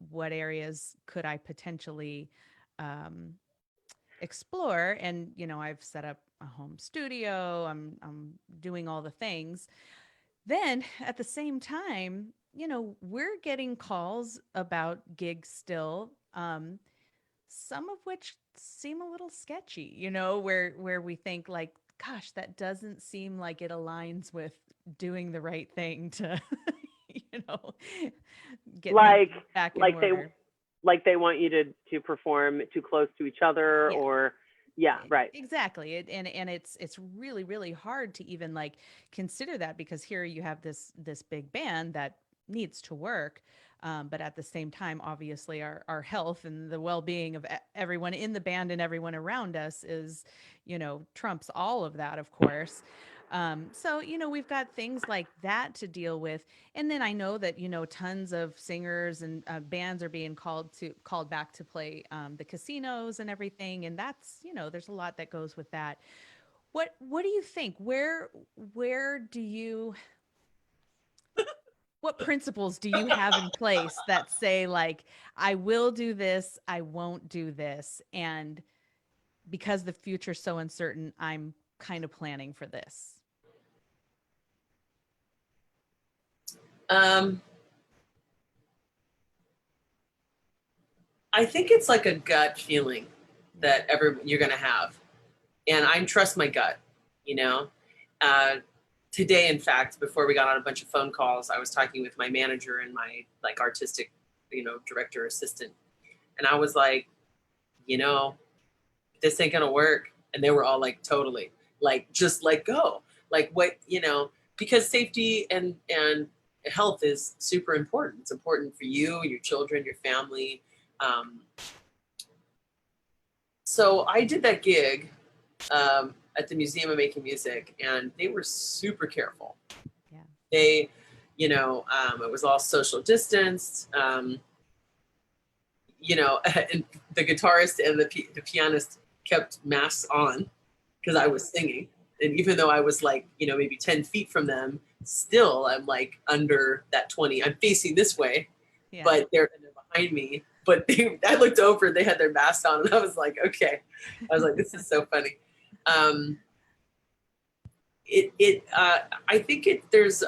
what areas could I potentially um, explore. And I've set up a home studio. I'm doing all the things. Then at the same time, we're getting calls about gigs still. Some of which seem a little sketchy, where we think like, gosh, that doesn't seem like it aligns with doing the right thing to, you know, get things Like back in like they order. like they want you to perform too close to each other, Yeah, or yeah, right. exactly. And it's really, really hard to even like consider that because here you have this big band that needs to work. But at the same time, obviously, our health and the well-being of everyone in the band and everyone around us is, trumps all of that, of course. So, we've got things like that to deal with. And then I know that, tons of singers and bands are being called back to play the casinos and everything. And that's, there's a lot that goes with that. What do you think? Where do you what principles do you have in place that say, like, I will do this, I won't do this, and because the future's so uncertain, I'm kind of planning for this? Um, I think it's like a gut feeling that you're going to have. And I trust my gut, you know. Today, in fact, before we got on a bunch of phone calls, I was talking with my manager and my like artistic, director assistant. And I was like, this ain't gonna work. And they were all like, totally, like, just let go. Like what, because safety and health is super important. It's important for you, your children, your family. So I did that gig at the Museum of Making Music, and they were super careful. Yeah. They, it was all social distanced. And the guitarist and the pianist kept masks on because I was singing. And even though I was like, maybe 10 feet from them, still I'm like under that 20. I'm facing this way, yeah. But they're behind me. But I looked over, they had their masks on, and I was like, okay. I was like, this is so funny. I think there's,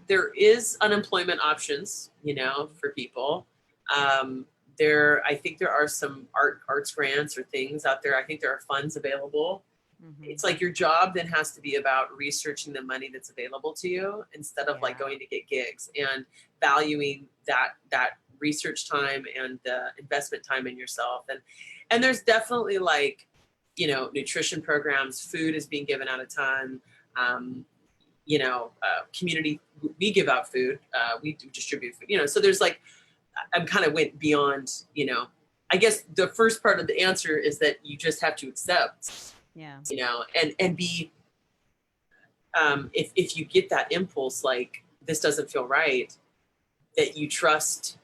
there is unemployment options, for people. I think there are some arts grants or things out there. I think there are funds available. Mm-hmm. It's like your job then has to be about researching the money that's available to you instead of like going to get gigs, and valuing that research time and investment time in yourself. And there's definitely like, nutrition programs, food is being given out a ton. Community, we give out food, we do distribute food, so there's like, I'm kind of went beyond, I guess the first part of the answer is that you just have to accept, and be, if you get that impulse, like this doesn't feel right, that you trust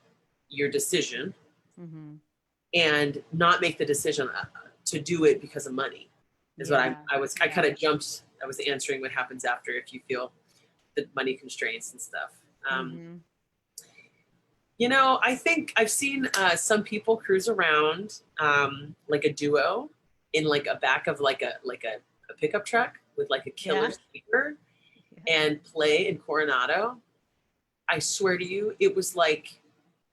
your decision, mm-hmm. and not make the decision to do it because of money is what I kind of jumped. I was answering what happens after if you feel the money constraints and stuff. Mm-hmm. I think I've seen some people cruise around like a duo in like a back of like a pickup truck with like a killer speaker and play in Coronado. I swear to you, it was like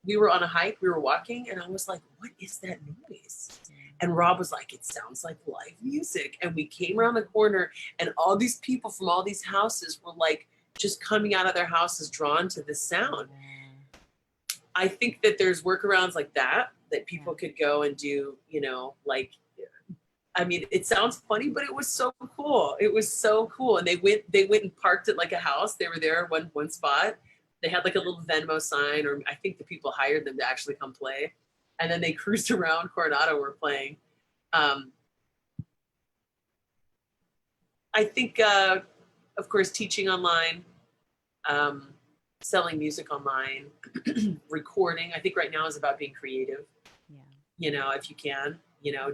we were on a hike, we were walking, and I was like, what is that noise? And Rob was like, it sounds like live music. And we came around the corner, and all these people from all these houses were like just coming out of their houses drawn to this sound. I think that there's workarounds like that people could go and do, it sounds funny, but it was so cool. It was so cool. And they went and parked at like a house. They were there one spot. They had like a little Venmo sign, or I think the people hired them to actually come play. And then they cruised around Coronado, were playing. I think, of course, teaching online, selling music online, recording. I think right now is about being creative. Yeah. If you can,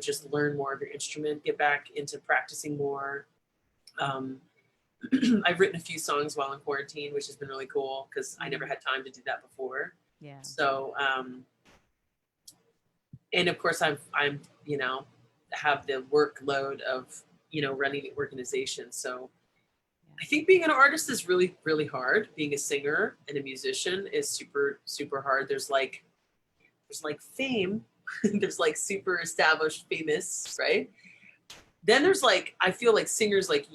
just learn more of your instrument, get back into practicing more. I've written a few songs while in quarantine, which has been really cool because I never had time to do that before. Yeah. So, and of course I'm, have the workload of, running the organization. So I think being an artist is really, really hard. Being a singer and a musician is super, super hard. There's like fame, there's like super established famous, right? Then there's like, I feel like singers like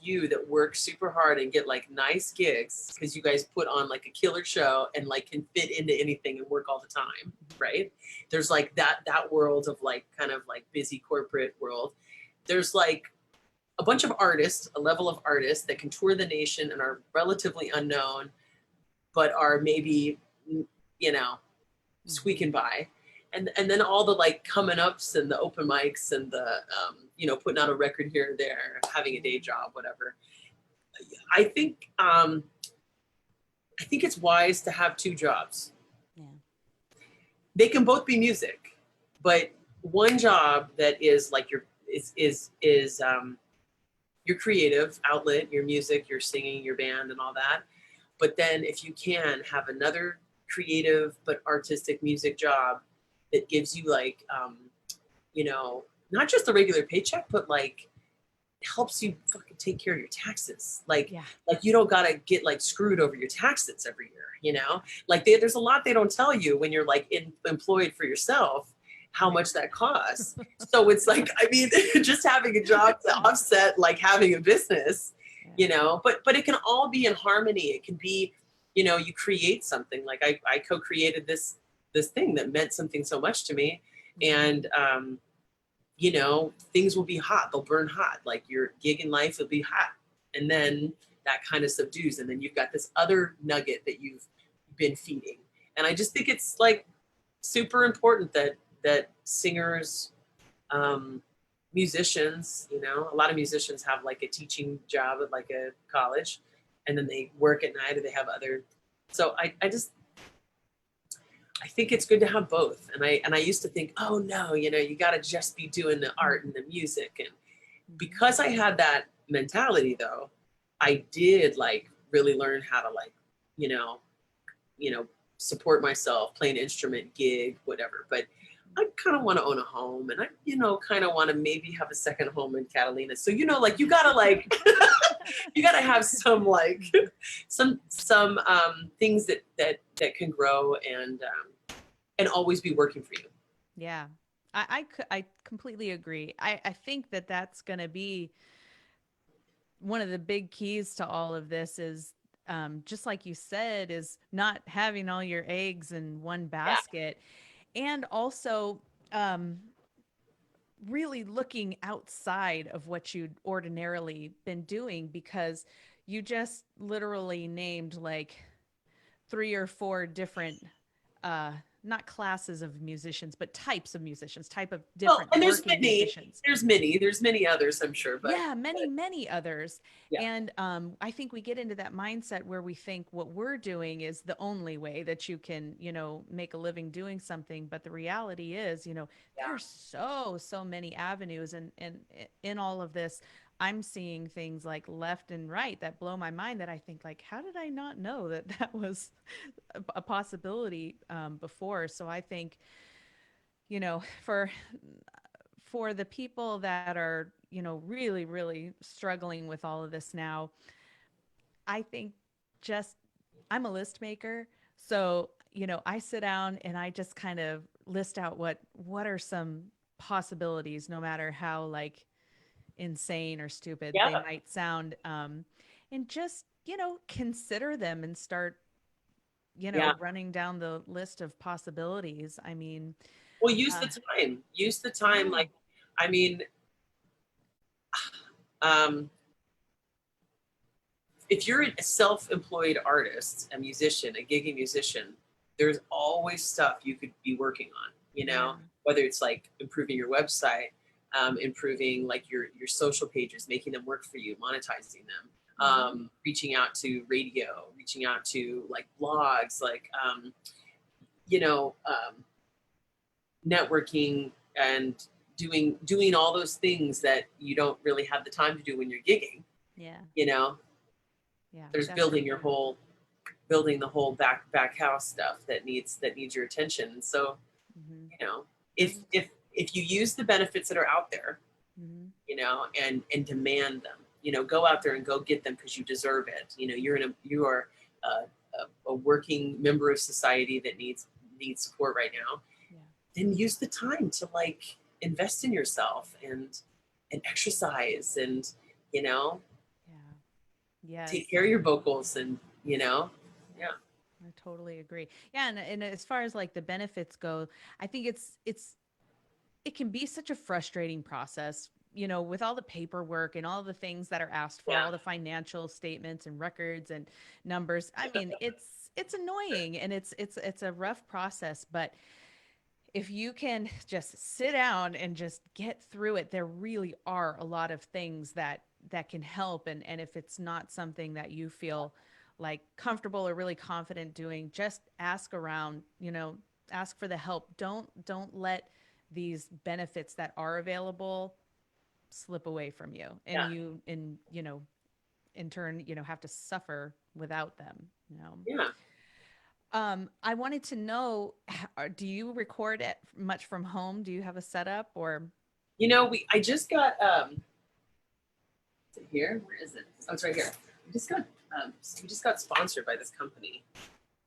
you that work super hard and get like nice gigs because you guys put on like a killer show and like can fit into anything and work all the time, right? There's like that world of like kind of like busy corporate world. There's like a bunch of artists, a level of artists that can tour the nation and are relatively unknown, but are maybe, you know, squeaking by. And then all the like coming ups and the open mics and the, you know, putting out a record here and there, having a day job, whatever. I think, I think it's wise to have two jobs. Yeah. They can both be music, but one job that is like your your creative outlet, your music, your singing, your band, and all that. But then if you can have another creative but artistic music job that gives you like, you know, not just a regular paycheck, but like helps you fucking take care of your taxes. Like, Yeah. like you don't gotta get like screwed over your taxes every year, you know? Like there's a lot they don't tell you when you're like employed for yourself, how much that costs. So it's like, I mean, just having a job to offset like having a business, you know, but it can all be in harmony. It can be, you know, you create something. Like I co-created this thing that meant something so much to me. And you know, things will be hot. They'll burn hot. Like your gig in life will be hot. And then that kind of subdues. And then you've got this other nugget that you've been feeding. And I just think it's like super important that singers, musicians, you know, a lot of musicians have like a teaching job at like a college, and then they work at night, or they have other. So I think it's good to have both. And I used to think, oh no, you know, you got to just be doing the art and the music. And because I had that mentality though, I did like really learn how to like, you know, support myself, play an instrument, gig, whatever. But I kind of want to own a home, and I, you know, kind of want to maybe have a second home in Catalina. So, you know, like you gotta like, you gotta have some like, some things that can grow and always be working for you. Yeah. I completely agree. I think that that's going to be one of the big keys to all of this is just like you said, is not having all your eggs in one basket. And also really looking outside of what you'd ordinarily been doing, because you just literally named like 3 or 4 different not classes of musicians, but types of musicians, type of Well, different and working musicians. there's many others, I'm sure, but Yeah, many others. yeah, And I think we get into that mindset where we think what we're doing is the only way that you can, you know, make a living doing something. But the reality is, you know, yeah, there's so many avenues. And in all of this, I'm seeing things like left and right that blow my mind, that I think like, how did I not know that that was a possibility before? So I think, you know, for the people that are, you know, really struggling with all of this now, I think just I'm a list maker. So, you know, I sit down and I just kind of list out what are some possibilities, no matter how like insane or stupid they yeah, might sound, and just, you know, consider them and start, you yeah. know, running down the list of possibilities. I mean, Well, use uh, the time. Use the time. yeah, Like, I mean, um, if you're a self-employed artist, a musician, a gigging musician, there's always stuff you could be working on, you know, yeah, whether it's like improving your website, improving like your social pages, making them work for you, monetizing them, reaching out to radio, reaching out to like blogs, like, you know, networking and doing all those things that you don't really have the time to do when you're gigging, yeah, you know. yeah, There's definitely. building the whole back house stuff that needs your attention. And so, Hmm. you know, There's, if you use the benefits that are out there, hmm, you know, and demand them, you know, go out there and go get them because you deserve it. You know, you are a working member of society that needs support right now. yeah, Then use the time to like invest in yourself and exercise and, you know, yeah, yes, take care of your vocals and, you know, yeah. yeah. I totally agree. Yeah, and as far as like the benefits go, I think it can be such a frustrating process, you know, with all the paperwork and all the things that are asked for, Yeah. all the financial statements and records and numbers. I mean, it's annoying, and it's a rough process, but if you can just sit down and just get through it, there really are a lot of things that can help. And if it's not something that you feel like comfortable or really confident doing, just ask around, ask for the help. Don't let these benefits that are available slip away from you, and Yeah. in turn, have to suffer without them. Yeah. I wanted to know, do you record it much from home? Do you have a setup or? I just got is it here? Where is it? Oh, it's right here. We just got sponsored by this company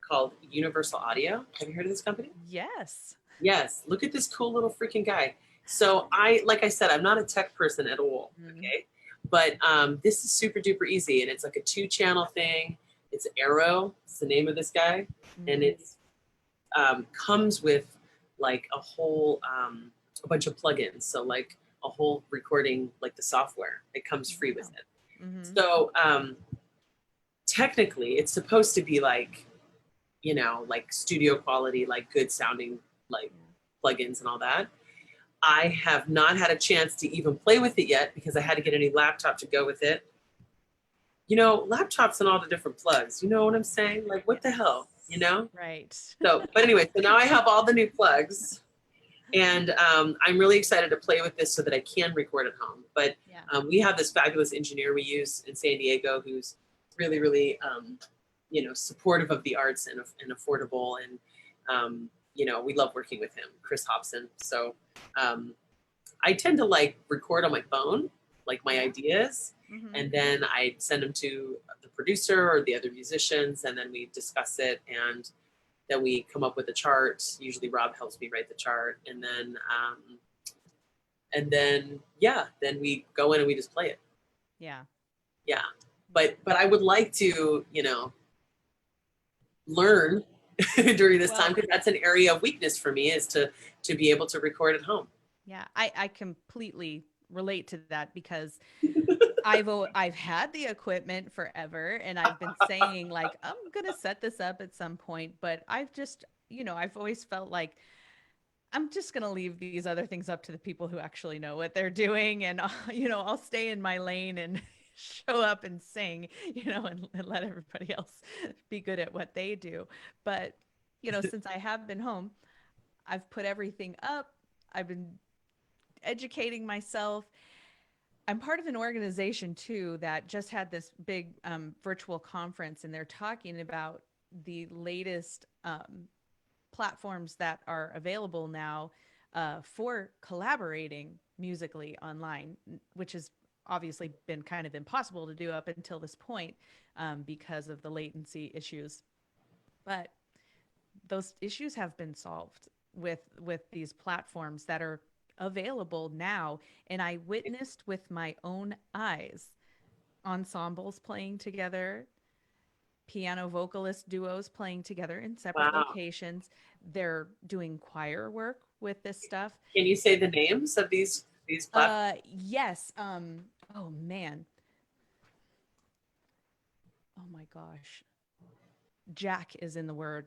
called Universal Audio. Have you heard of this company? Yes. Yes. Look at this cool little freaking guy. So like I said, I'm not a tech person at all. Okay. But this is super duper easy, and it's like a 2-channel thing. It's Arrow. It's the name of this guy, and it's comes with like a bunch of plugins. So like a whole recording, like the software, it comes free with it. Mm-hmm. So technically, it's supposed to be like, like studio quality, like good sounding, like plugins and all that. I have not had a chance to even play with it yet because I had to get a new laptop to go with it. Laptops and all the different plugs. You know what I'm saying? Like, what the hell? Right. So, but anyway, so now I have all the new plugs, and I'm really excited to play with this so that I can record at home. But we have this fabulous engineer we use in San Diego who's really, really, supportive of the arts and affordable. And, we love working with him, Chris Hobson. So I tend to like record on my phone, like my ideas. Mm-hmm. And then I send them to the producer or the other musicians, and then we discuss it, and then we come up with a chart. Usually Rob helps me write the chart, and then then we go in and we just play it. Yeah. Yeah. But I would like to, learn during this time, because that's an area of weakness for me, is to be able to record at home. Yeah, I completely relate to that, because I've had the equipment forever, and I've been saying like, I'm gonna set this up at some point, but I've just, I've always felt like I'm just gonna leave these other things up to the people who actually know what they're doing, and I'll stay in my lane and show up and sing, and let everybody else be good at what they do. But since I have been home, I've put everything up. I've been educating myself. I'm part of an organization too that just had this big virtual conference, and they're talking about the latest platforms that are available now for collaborating musically online, which has obviously been kind of impossible to do up until this point because of the latency issues. But those issues have been solved with these platforms that are available now, and I witnessed with my own eyes ensembles playing together, piano vocalist duos playing together in separate locations. They're doing choir work with this stuff. Can you say the names of these platforms? Yes. Oh man. Oh my gosh. Jack is in the word.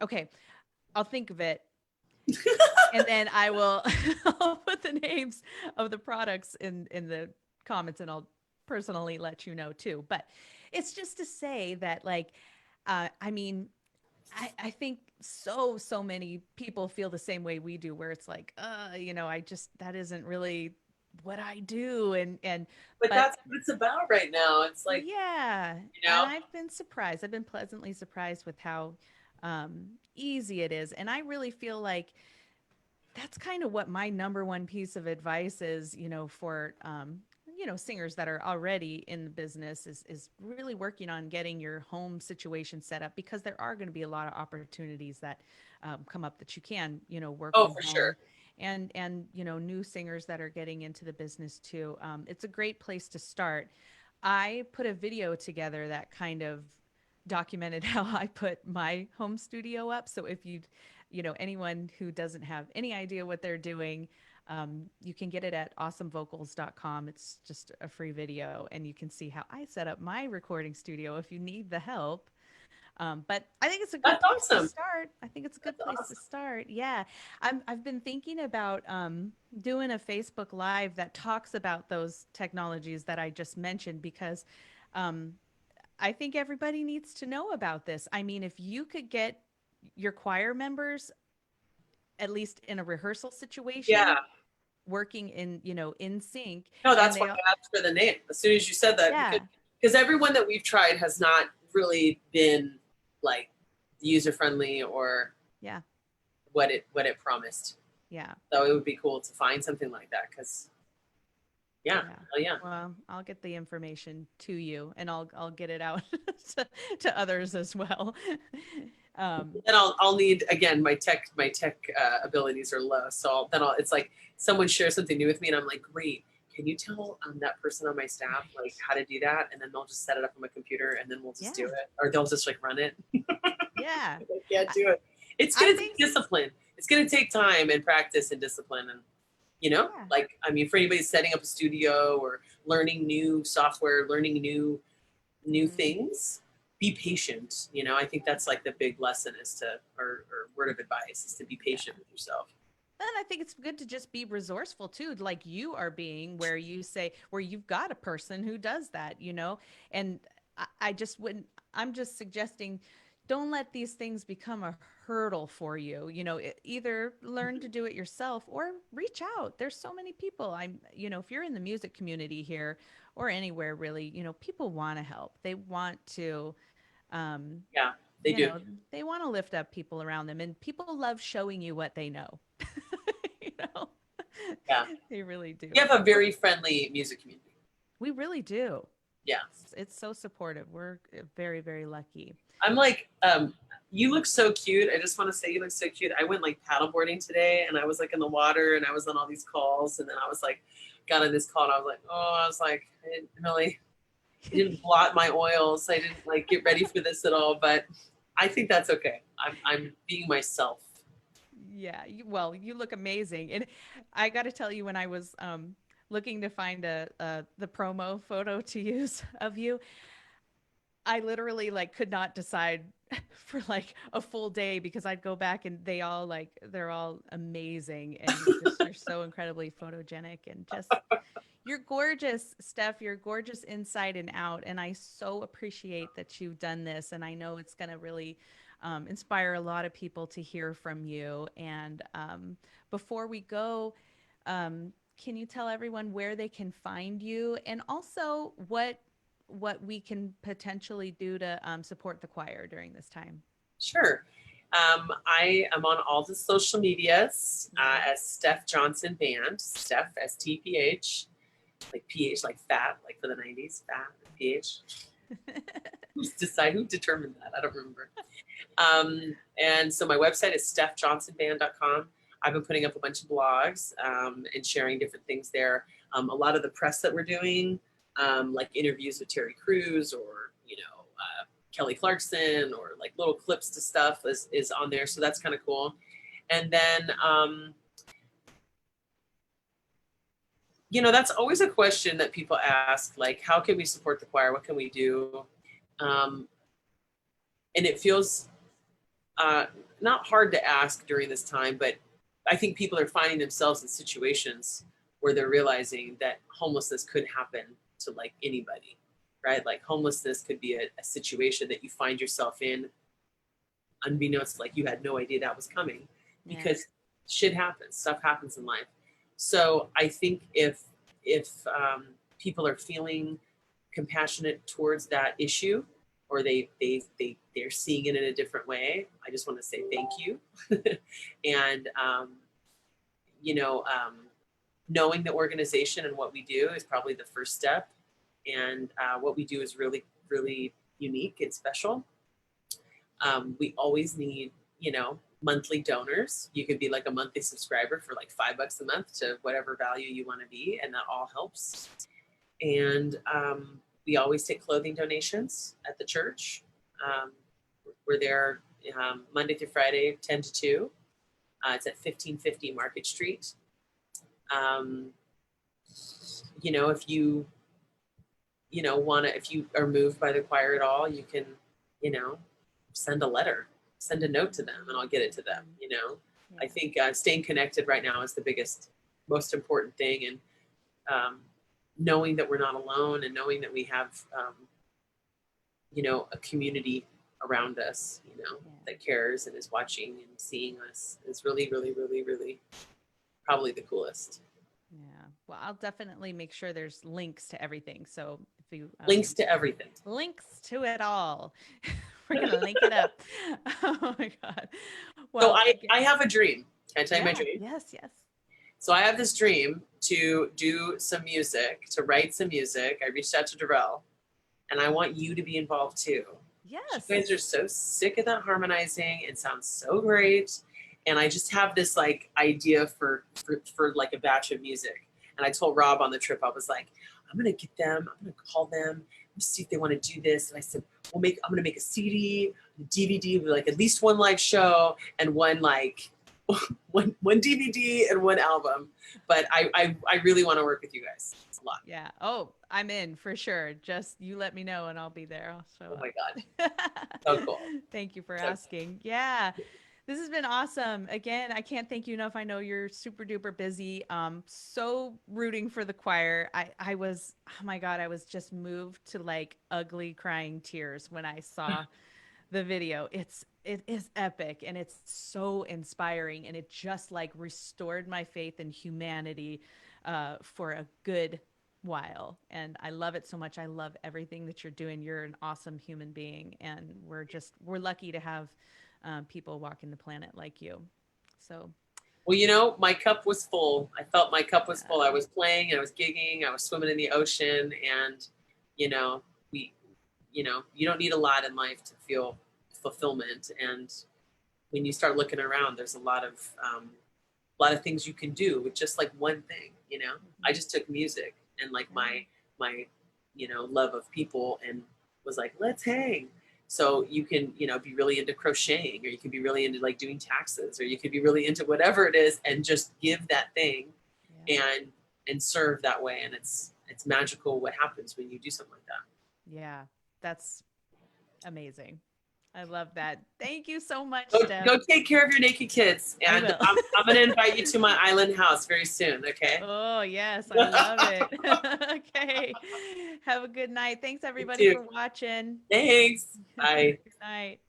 Okay, I'll think of it. And then I'll put the names of the products in the comments, and I'll personally let you know too. But it's just to say that, like, I mean, I think so many people feel the same way we do, where it's like, that isn't really what I do. But that's what it's about right now. It's like, yeah, and I've been surprised. I've been pleasantly surprised with how easy it is. And I really feel like that's kind of what my number one piece of advice is, for, singers that are already in the business, is really working on getting your home situation set up, because there are going to be a lot of opportunities that come up that you can, work from for home. sure. And new singers that are getting into the business too. It's a great place to start. I put a video together that kind of documented how I put my home studio up. So if anyone who doesn't have any idea what they're doing, you can get it at awesomevocals.com. It's just a free video, and you can see how I set up my recording studio if you need the help. But I think it's a good That's place to awesome. start. I think it's a good That's place to awesome. start. Yeah. I've been thinking about doing a Facebook Live that talks about those technologies that I just mentioned because um, I think everybody needs to know about this. I mean, if you could get your choir members, at least in a rehearsal Yeah. situation, working in, in sync, No, and that's why I asked for the name as soon as you said that, yeah, because everyone that we've tried has not really been like user friendly or yeah, what it promised. yeah, So it would be cool to find something like that because yeah, yeah. oh yeah. Well, I'll get the information to you, and I'll get it out to others as well. Then I'll need again my tech abilities are low, so it's like someone shares something new with me and I'm like, great, can you tell that person on my staff like how to do that, and then they'll just set it up on my computer and then we'll just do Yeah, it, or they'll just like run it. yeah. I can't I, do it. It's I gonna take think, discipline. It's gonna take time and practice and discipline, and yeah, like I mean, for anybody setting up a studio or learning new software, learning new mhm, things, be patient. I think that's like the big lesson is to, or word of advice is to be yeah. patient with yourself. And I think it's good to just be resourceful too, like you are being, where you say, where you've got a person who does that, and I just wouldn't, I'm just suggesting, don't let these things become a hurdle for you. Either learn to do it yourself or reach out. There's so many people. If you're in the music community here or anywhere really, people want to help. They want to, um, Yeah, they you do. know, they want to lift up people around them, and people love showing you what they know. you know, Yeah, they really do. we have a very friendly music community. We really do. Yeah, It's so supportive. We're very, very lucky. I'm like, you look so cute. I just want to say you look so cute. I went like paddleboarding today, and I was like in the water, and I was on all these calls, and then I was like, got on this call, and I was like, I didn't blot my oils. I didn't like get ready for this at all, but I think that's okay. I'm being myself. Yeah, well, you look amazing. And I got to tell you, when I was looking to find the promo photo to use of you, I literally like could not decide for like a full day because I'd go back and they're all amazing, and you're so incredibly photogenic, and just you're gorgeous, Steph. You're gorgeous inside and out, and I so appreciate that you've done this, and I know it's going to really inspire a lot of people to hear from you. And before we go, can you tell everyone where they can find you, and also what we can potentially do to support the choir during this time? Sure. I am on all the social medias Mhm. as Steph Johnson Band. Steph, STPH, like PH, like fat, like for the 90s, fat, PH. Who determined that? I don't remember. And so my website is stephjohnsonband.com. I've been putting up a bunch of blogs and sharing different things there. A lot of the press that we're doing, like interviews with Terry Crews or, Kelly Clarkson, or like little clips to stuff is on there. So that's kind of cool. And then, that's always a question that people ask, like, how can we support the choir? What can we do? Um, and it feels not hard to ask during this time, but I think people are finding themselves in situations where they're realizing that homelessness could happen to like anybody, right? Like homelessness could be a situation that you find yourself in unbeknownst, like you had no idea that was coming, Yeah. because shit happens, stuff happens in life. So I think if people are feeling compassionate towards that issue, or they're seeing it in a different way, I just want to say thank you. And you know um, knowing the organization and what we do is probably the first step, and what we do is really really unique and special. We always need monthly donors. You could be like a monthly subscriber for like $5 a month to whatever value you want to be, and that all helps. And we always take clothing donations at the church. Um, we're there Monday through Friday, 10 to 2. It's at 1550 Market Street. Um, if you want to, if you are moved by the choir at all, you can, send a letter, send a note to them, and I'll get it to them. You know, I Yeah. think staying connected right now is the biggest, most important thing, and knowing that we're not alone, and knowing that we have, you know, a community around us, you know, Yeah. that cares and is watching and seeing us is really, really, really, really probably the coolest. Yeah. Well, I'll definitely make sure there's links to everything. So if you Links to everything. links to it all, we're gonna link it up. Oh my God. So Well, again, I have a dream. Can I tell you my yeah, dream? yes, yes. So I have this dream to do some music, to write some music. I reached out to Darrell, and I want you to be involved too. Yes. You guys are so sick of that harmonizing. It sounds so great. And I just have this like idea for like a batch of music. And I told Rob on the trip, I was like, I'm gonna get them, I'm gonna call them, see if they want to do this. And I said, I'm gonna make a CD, a DVD with like at least one live show and one like one DVD and one album. But I really want to work with you guys a lot. Yeah. Oh, I'm in for sure. Just you let me know and I'll be there. I'll show Oh my up. God. So cool. Thank you for So asking. Yeah. This has been awesome. Again, I can't thank you enough. I know you're super duper busy. So rooting for the choir. I was, oh my God, I was just moved to like ugly crying tears when I saw the video. It is epic and it's so inspiring and it just like restored my faith in humanity for a good while. And I love it so much. I love everything that you're doing. You're an awesome human being and we're lucky to have people walking the planet like you. So well, you know, my cup was full. I felt my cup was full. I was playing and I was gigging. I was swimming in the ocean, and you know, you know, you don't need a lot in life to feel fulfillment. And when you start looking around, there's a lot of things you can do with just like one thing. You know, I just took music and like my you know love of people and was like, let's hang. So you can, you know, be really into crocheting, or you can be really into like doing taxes, or you could be really into whatever it is, and just give that thing yeah. and serve that way. And it's magical what happens when you do something like that. Yeah, that's amazing. I love that. Thank you so much, Go, Steph. go take care of your naked kids, I and will. I'm going to invite you to my island house very soon. Okay. Oh, yes, I love it. Okay. Have a good night. Thanks You everybody too. for watching. Thanks. Bye. Good night.